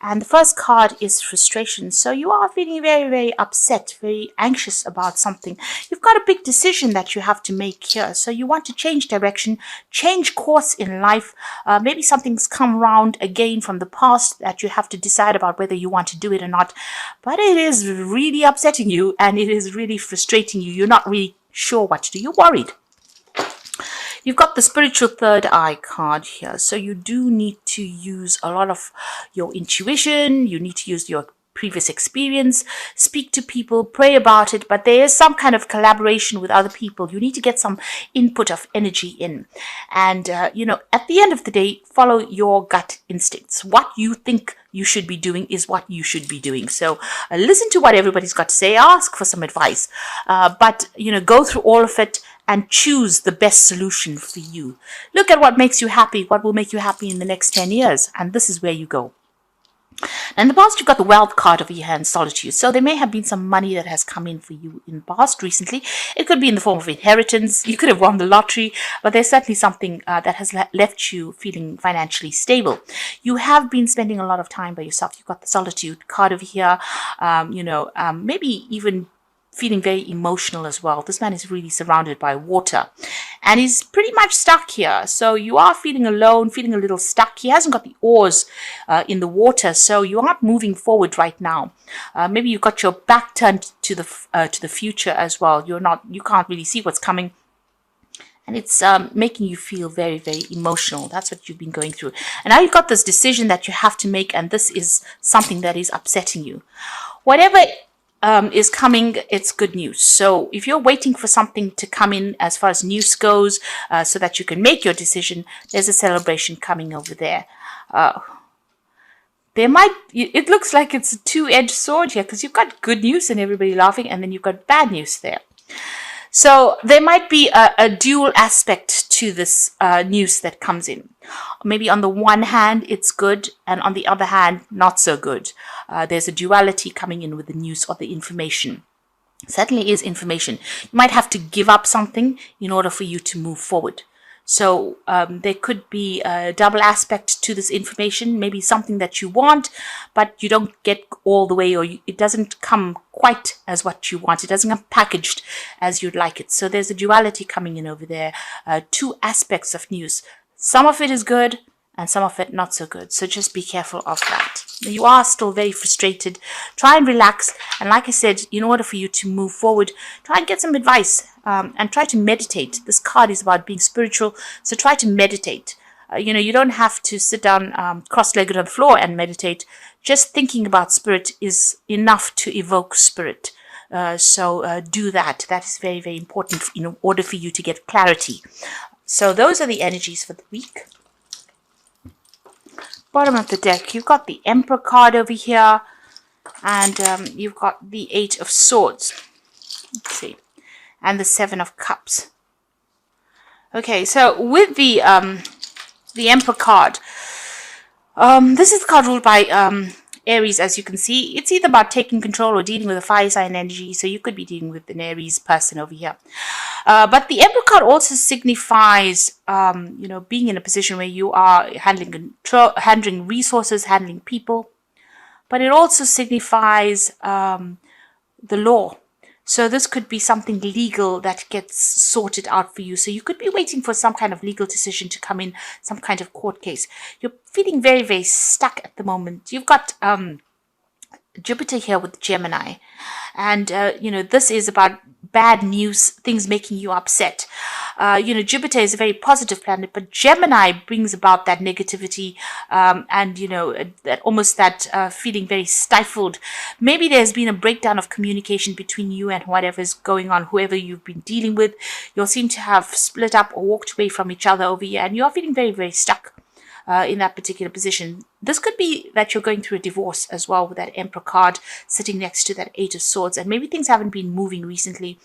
And the first card is frustration. So you are feeling very, very upset, very anxious about something. You've got a big decision that you have to make here. So you want to change direction, change course in life. Maybe something's come round again from the past that you have to decide about whether you want to do it or not. But it is really upsetting you and it is really frustrating you. You're not really sure what to do. You're worried. You've got the spiritual third eye card here. So you do need to use a lot of your intuition. You need to use your previous experience, speak to people, pray about it, but there is some kind of collaboration with other people. You need to get some input of energy in. And, at the end of the day, follow your gut instincts. What you think you should be doing is what you should be doing. So listen to what everybody's got to say, ask for some advice, but, go through all of it and choose the best solution for you. Look at what makes you happy, what will make you happy in the next 10 years, and this is where you go. And in the past, you've got the wealth card over here and solitude. So there may have been some money that has come in for you in the past recently. It could be in the form of inheritance. You could have won the lottery, but there's certainly something that has left you feeling financially stable. You have been spending a lot of time by yourself. You've got the solitude card over here, maybe even feeling very emotional as well. This man is really surrounded by water and he's pretty much stuck here. So you are feeling alone, feeling a little stuck. He hasn't got the oars in the water, so you aren't moving forward right now. Maybe you've got your back turned to the future as well. You can't really see what's coming. And it's making you feel very, very emotional. That's what you've been going through. And now you've got this decision that you have to make, and this is something that is upsetting you. Whatever is coming, it's good news. So if you're waiting for something to come in as far as news goes, so that you can make your decision, there's a celebration coming over there. It looks like it's a two-edged sword here, because you've got good news and everybody laughing, and then you've got bad news there. So there might be a dual aspect to this news that comes in. Maybe on the one hand, it's good, and on the other hand, not so good. There's a duality coming in with the news or the information. Certainly is information. You might have to give up something in order for you to move forward. So there could be a double aspect to this information, maybe something that you want, but you don't get all the way, or it doesn't come quite as what you want. It doesn't come packaged as you'd like it. So there's a duality coming in over there, two aspects of news. Some of it is good and some of it not so good. So just be careful of that. You are still very frustrated. Try and relax. And like I said, in order for you to move forward, try and get some advice and try to meditate. This card is about being spiritual. So try to meditate. You don't have to sit down cross-legged on the floor and meditate. Just thinking about spirit is enough to evoke spirit. So do that. That is very, very important in order for you to get clarity. So those are the energies for the week. Bottom of the deck, you've got the Emperor card over here, and you've got the Eight of Swords. Let's see, and the Seven of Cups. Okay, so with the Emperor card, this is the card ruled by Aries, as you can see. It's either about taking control or dealing with a fire sign energy, so you could be dealing with an Aries person over here. But the Emperor card also signifies, being in a position where you are handling resources, handling people. But it also signifies the law. So this could be something legal that gets sorted out for you. So you could be waiting for some kind of legal decision to come in, some kind of court case. You're feeling very, very stuck at the moment. You've got Jupiter here with Gemini. And, this is about bad news, things making you upset. Jupiter is a very positive planet, but Gemini brings about that negativity that feeling very stifled. Maybe there's been a breakdown of communication between you and whatever's going on, whoever you've been dealing with. You'll seem to have split up or walked away from each other over here, and you're feeling very, very stuck in that particular position. This could be that you're going through a divorce as well, with that Emperor card sitting next to that Eight of Swords, and maybe things haven't been moving recently.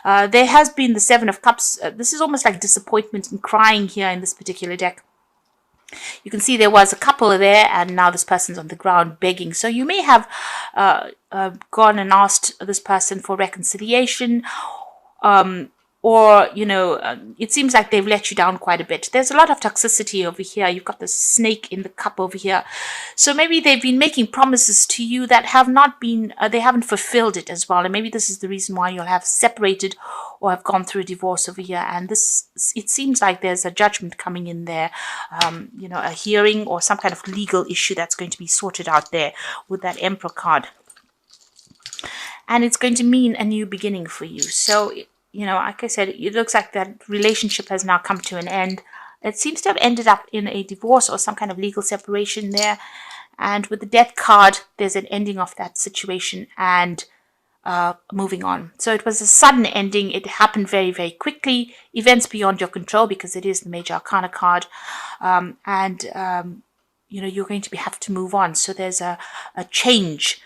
There has been the Seven of Cups. This is almost like disappointment and crying here in this particular deck. You can see there was a couple there, and now this person's on the ground begging. So you may have gone and asked this person for reconciliation, or, you know, it seems like they've let you down quite a bit. There's a lot of toxicity over here. You've got the snake in the cup over here. So maybe they've been making promises to you that have not been, they haven't fulfilled it as well. And maybe this is the reason why you'll have separated or have gone through a divorce over here. And this, it seems like there's a judgment coming in there, you know, a hearing or some kind of legal issue that's going to be sorted out there with that Emperor card. And it's going to mean a new beginning for you. So, you know, like I said, it looks like that relationship has now come to an end. It seems to have ended up in a divorce or some kind of legal separation there. And with the Death card, there's an ending of that situation and moving on. So it was a sudden ending. It happened very, very quickly. Events beyond your control, because it is the Major Arcana card. You know, you're going to have to move on. So there's a change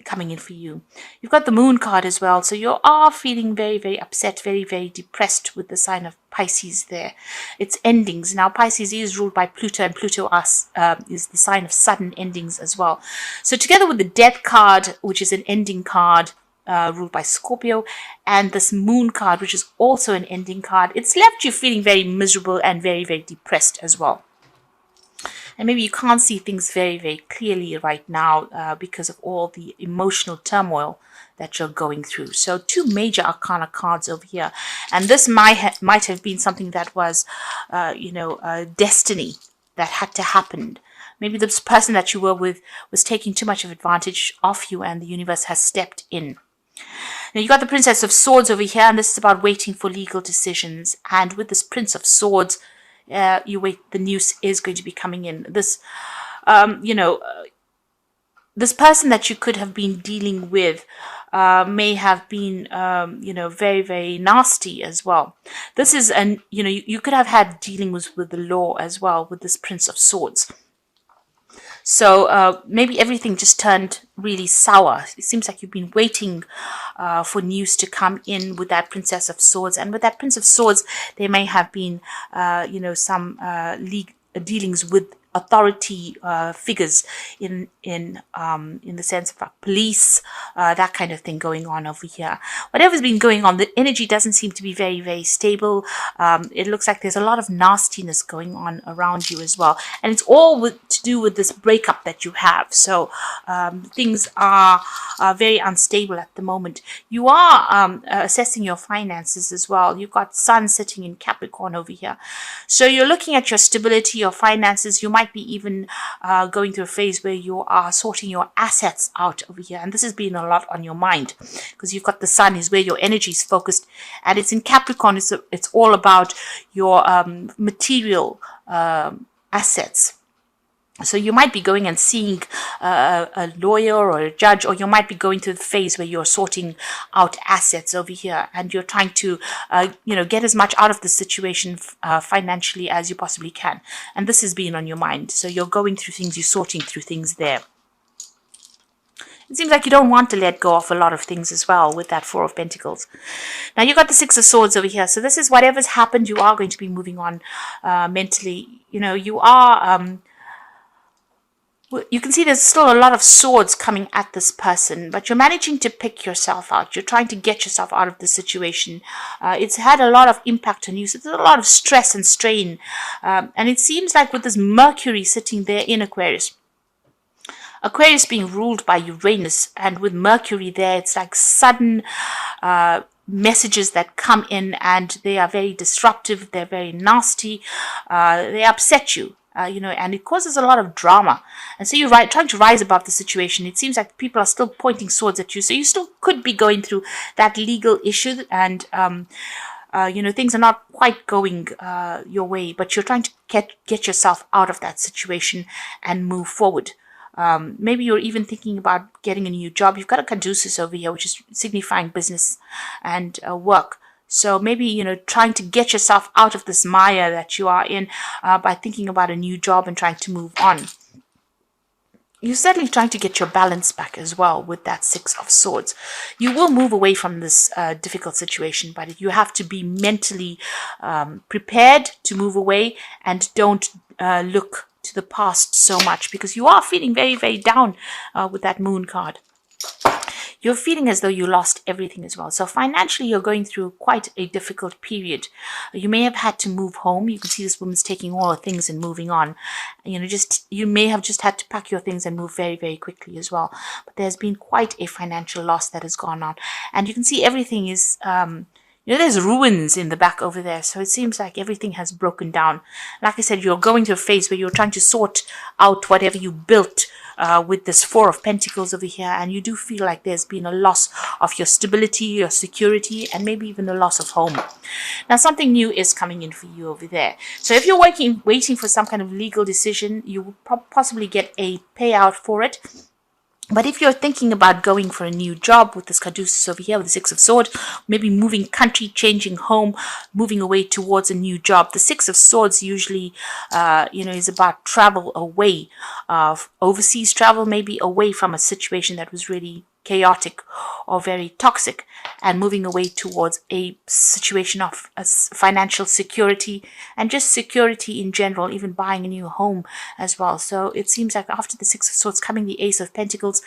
coming in for you. You've got the Moon card as well, so you are feeling very, very upset, very, very depressed with the sign of Pisces there. It's endings. Now Pisces is ruled by Pluto, and Pluto is the sign of sudden endings as well. So together with the Death card, which is an ending card, ruled by Scorpio, and this Moon card, which is also an ending card, it's left you feeling very miserable and very, very depressed as well. And maybe you can't see things very, very clearly right now because of all the emotional turmoil that you're going through. So 2 Major Arcana cards over here. And this might have been something that was, you know, destiny that had to happen. Maybe this person that you were with was taking too much of advantage of you, and the universe has stepped in. Now you got the Princess of Swords over here, and this is about waiting for legal decisions. And with this Prince of Swords, you wait, the news is going to be coming in. This, you know, this person that you could have been dealing with may have been, you know, very, very nasty as well. This is, you know, you could have had dealings with the law as well with this Prince of Swords. So maybe everything just turned really sour. It seems like you've been waiting for news to come in with that Princess of Swords. And with that Prince of Swords, there may have been, you know, some dealings with authority figures in the sense of police, that kind of thing going on over here. Whatever's been going on, the energy doesn't seem to be very, very stable. It looks like there's a lot of nastiness going on around you as well, and it's all to do with this breakup that you have. So things are very unstable at the moment. You are assessing your finances as well. You've got Sun sitting in Capricorn over here, so you're looking at your stability, your finances. You might be even going through a phase where you are sorting your assets out over here, and this has been a lot on your mind because you've got the Sun is where your energy is focused, and it's in Capricorn. It's all about your material assets. So you might be going and seeing a lawyer or a judge, or you might be going through the phase where you're sorting out assets over here, and you're trying to, you know, get as much out of the situation financially as you possibly can. And this has been on your mind. So you're going through things, you're sorting through things there. It seems like you don't want to let go of a lot of things as well with that Four of Pentacles. Now you've got the Six of Swords over here. So this is whatever's happened, you are going to be moving on mentally. You know, you are... you can see there's still a lot of swords coming at this person, but you're managing to pick yourself out. You're trying to get yourself out of the situation. It's had a lot of impact on you. So there's a lot of stress and strain. And it seems like with this Mercury sitting there in Aquarius, Aquarius being ruled by Uranus, and with Mercury there, it's like sudden messages that come in, and they are very disruptive. They're very nasty. They upset you. You know, and it causes a lot of drama. And so you're trying to rise above the situation. It seems like people are still pointing swords at you. So you still could be going through that legal issue, and, you know, things are not quite going your way, but you're trying to get yourself out of that situation and move forward. Maybe you're even thinking about getting a new job. You've got a caduceus over here, which is signifying business and work. So maybe, you know, trying to get yourself out of this mire that you are in by thinking about a new job and trying to move on. You're certainly trying to get your balance back as well with that Six of Swords. You will move away from this difficult situation, but you have to be mentally prepared to move away, and don't look to the past so much, because you are feeling very, very down with that Moon card. you're feeling as though you lost everything as well. So financially, you're going through quite a difficult period. You may have had to move home. You can see this woman's taking all her things and moving on. You may have just had to pack your things and move very, very quickly as well. But there's been quite a financial loss that has gone on. And you can see everything is, there's ruins in the back over there. So it seems like everything has broken down. Like I said, you're going through a phase where you're trying to sort out whatever you built with this Four of Pentacles over here. And you do feel like there's been a loss of your stability, your security, and maybe even a loss of home. Now, something new is coming in for you over there. So if you're waiting for some kind of legal decision, you will possibly get a payout for it. But if you're thinking about going for a new job with this caduceus over here with the Six of Swords, maybe moving country, changing home, moving away towards a new job. The Six of Swords usually, is about travel away, overseas travel, maybe away from a situation that was really chaotic or very toxic, and moving away towards a situation of financial security and just security in general, even buying a new home as well. So it seems like after the Six of Swords coming the Ace of Pentacles,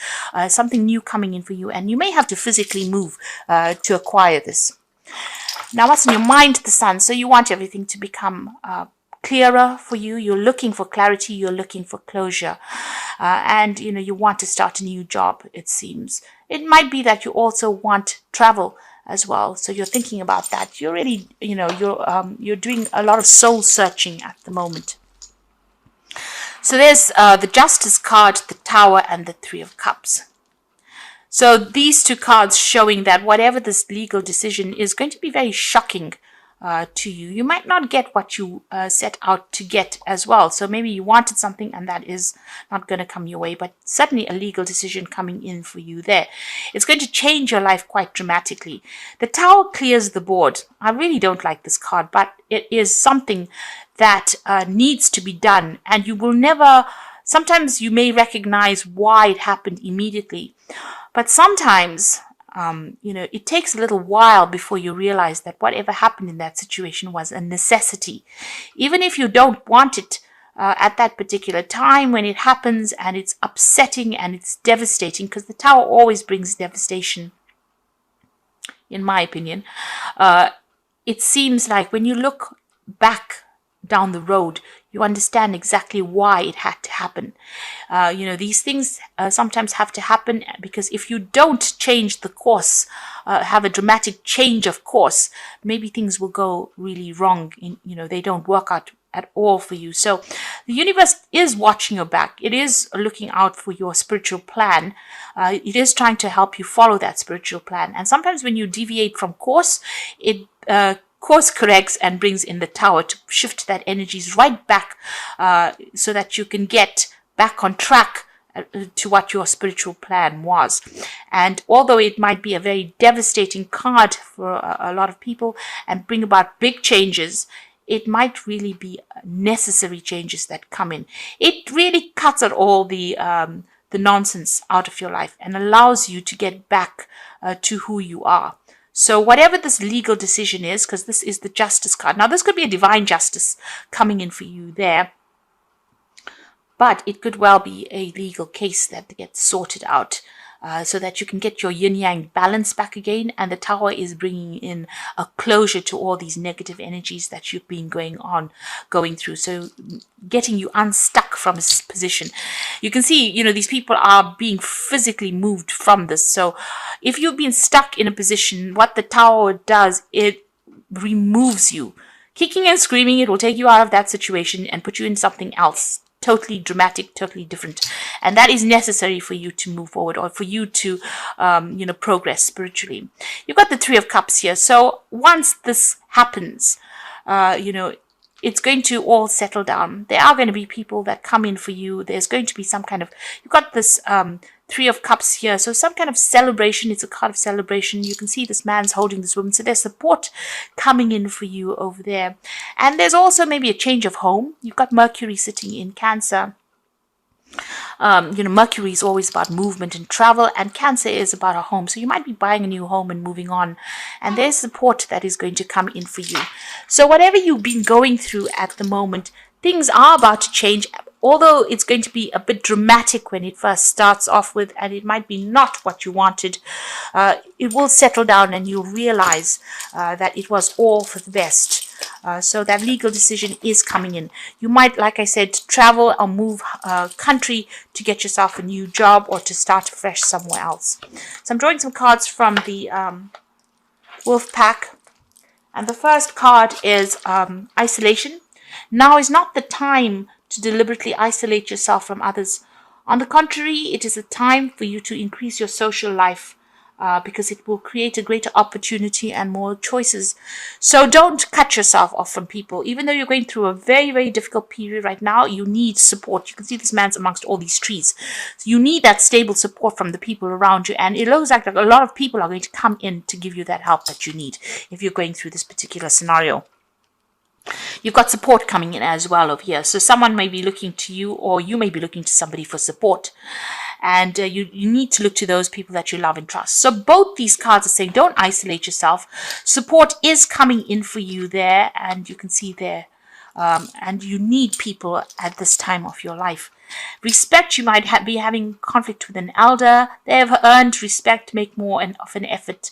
something new coming in for you, and you may have to physically move to acquire this. Now, what's in your mind, the Sun? So you want everything to become clearer for you. You're looking for clarity. You're looking for closure. And, you want to start a new job, it seems. It might be that you also want travel as well. So you're thinking about that. You're really, you're doing a lot of soul searching at the moment. So there's the Justice card, the Tower, and the Three of Cups. So these two cards showing that whatever this legal decision is going to be very shocking to you. You might not get what you set out to get as well. So maybe you wanted something and that is not going to come your way, but certainly a legal decision coming in for you there. It's going to change your life quite dramatically. The Tower clears the board. I really don't like this card, but it is something that needs to be done, and you will never, sometimes you may recognize why it happened immediately, but sometimes it takes a little while before you realize that whatever happened in that situation was a necessity. Even if you don't want it at that particular time when it happens, and it's upsetting and it's devastating, because the Tower always brings devastation, in my opinion. It seems like when you look back down the road, you understand exactly why it had to happen. These things sometimes have to happen because if you don't change the course, have a dramatic change of course, maybe things will go really wrong. They don't work out at all for you. So the universe is watching your back. It is looking out for your spiritual plan. It is trying to help you follow that spiritual plan. And sometimes when you deviate from course, it course corrects and brings in the Tower to shift that energies right back so that you can get back on track to what your spiritual plan was. And although it might be a very devastating card for a lot of people and bring about big changes, it might really be necessary changes that come in. It really cuts out all the nonsense out of your life and allows you to get back to who you are. So whatever this legal decision is, because this is the Justice card. Now, this could be a divine justice coming in for you there, but it could well be a legal case that gets sorted out so that you can get your yin-yang balance back again. And the Tower is bringing in a closure to all these negative energies that you've been going through. So getting you unstuck from this position. You can see, these people are being physically moved from this. So if you've been stuck in a position, what the Tower does, it removes you. Kicking and screaming, it will take you out of that situation and put you in something else. Totally dramatic, totally different. And that is necessary for you to move forward, or for you to, progress spiritually. You've got the Three of Cups here. So once this happens, it's going to all settle down. There are going to be people that come in for you. There's going to be some kind of, you've got this Three of Cups here. So some kind of celebration. It's a card of celebration. You can see this man's holding this woman. So there's support coming in for you over there. And there's also maybe a change of home. You've got Mercury sitting in Cancer. Mercury is always about movement and travel, and Cancer is about a home. So you might be buying a new home and moving on, and there's support that is going to come in for you. So whatever you've been going through at the moment, things are about to change. although it's going to be a bit dramatic when it first starts off with, and it might be not what you wanted, it will settle down and you'll realize that it was all for the best. So that legal decision is coming in. You might, like I said, travel or move country to get yourself a new job or to start fresh somewhere else. So I'm drawing some cards from the Wolf Pack. And the first card is isolation. Now is not the time to deliberately isolate yourself from others. On the contrary, it is a time for you to increase your social life because it will create a greater opportunity and more choices. So don't cut yourself off from people. Even though you're going through a very, very difficult period right now, you need support. You can see this man's amongst all these trees. So you need that stable support from the people around you. And it looks like a lot of people are going to come in to give you that help that you need if you're going through this particular scenario. You've got support coming in as well over here. So someone may be looking to you, or you may be looking to somebody for support. And you need to look to those people that you love and trust. So both these cards are saying don't isolate yourself. Support is coming in for you there. And you can see there. And you need people at this time of your life. Respect, you might be having conflict with an elder. They have earned respect, make more of an effort,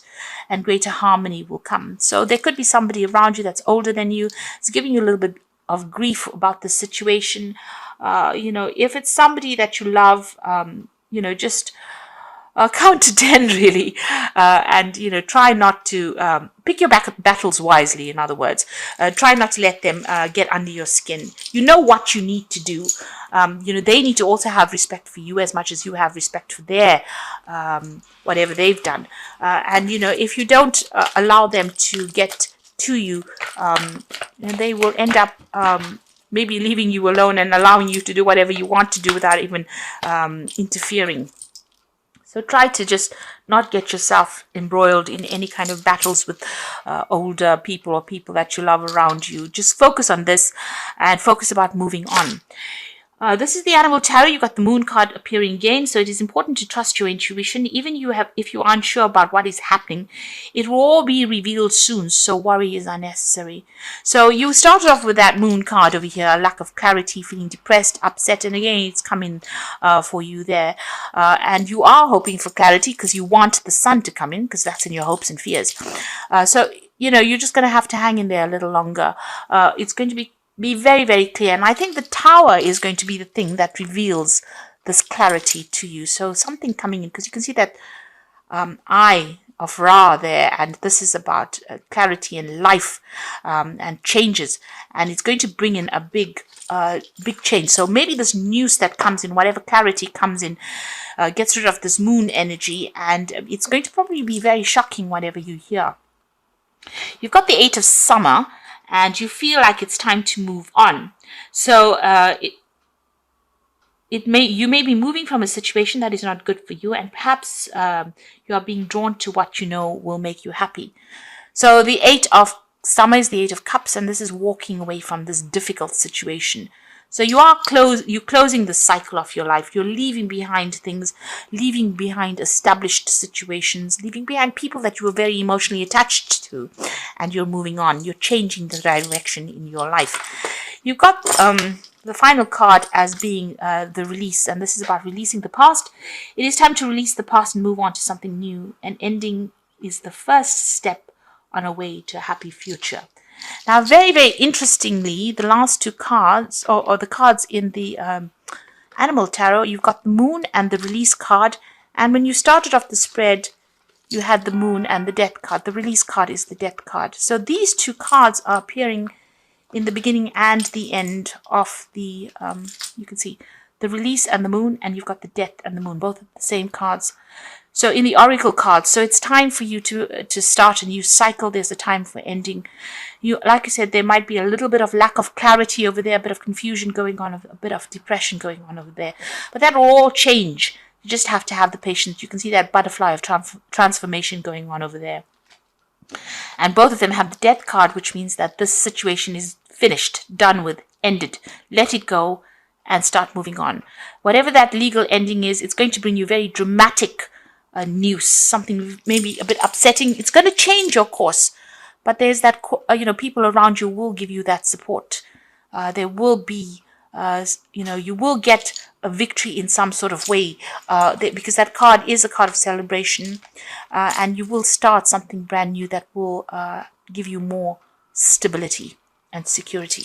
and greater harmony will come. So there could be somebody around you that's older than you. It's giving you a little bit of grief about the situation. If it's somebody that you love, just count to 10 really, and try not to pick your battles wisely. In other words, try not to let them get under your skin. You know what you need to do. They need to also have respect for you as much as you have respect for their whatever they've done. And if you don't allow them to get to you, they will end up maybe leaving you alone and allowing you to do whatever you want to do without even interfering. So try to just not get yourself embroiled in any kind of battles with older people or people that you love around you. Just focus on this and focus about moving on. This is the Animal Tarot. You've got the Moon card appearing again. So it is important to trust your intuition. Even if you aren't sure about what is happening, it will all be revealed soon. So worry is unnecessary. So you started off with that Moon card over here. Lack of clarity, feeling depressed, upset. And again, it's coming for you there. And you are hoping for clarity because you want the Sun to come in because that's in your hopes and fears. So you're just going to have to hang in there a little longer. It's going to be very, very clear. And I think the Tower is going to be the thing that reveals this clarity to you. So something coming in, because you can see that eye of Ra there, and this is about clarity in life and changes. And it's going to bring in a big change. So maybe this news that comes in, whatever clarity comes in, gets rid of this moon energy, and it's going to probably be very shocking whatever you hear. You've got the 8 of Summer, and you feel like it's time to move on. So you may be moving from a situation that is not good for you, and perhaps you are being drawn to what you know will make you happy. So the 8 of Summer is the 8 of Cups, and this is walking away from this difficult situation. So you're closing the cycle of your life. You're leaving behind things, leaving behind established situations, leaving behind people that you were very emotionally attached to, and you're moving on. You're changing the direction in your life. You've got the final card as being the release, and this is about releasing the past. It is time to release the past and move on to something new. An ending is the first step on a way to a happy future. Now, very, very interestingly, the last 2 cards, or the cards in the Animal Tarot, you've got the Moon and the Release card. And when you started off the spread, you had the Moon and the Death card. The Release card is the Death card. So these 2 cards are appearing in the beginning and the end of the, you can see, the Release and the Moon, and you've got the Death and the Moon, both of the same cards. So in the Oracle cards, so it's time for you to start a new cycle. There's a time for ending. Like I said, there might be a little bit of lack of clarity over there, a bit of confusion going on, a bit of depression going on over there. But that will all change. You just have to have the patience. You can see that butterfly of transformation going on over there. And both of them have the Death card, which means that this situation is finished, done with, ended. Let it go and start moving on. Whatever that legal ending is, it's going to bring you very dramatic news, something maybe a bit upsetting. It's going to change your course, but there's that, people around you will give you that support. There will be you will get a victory in some sort of way, because that card is a card of celebration, and you will start something brand new that will give you more stability and security.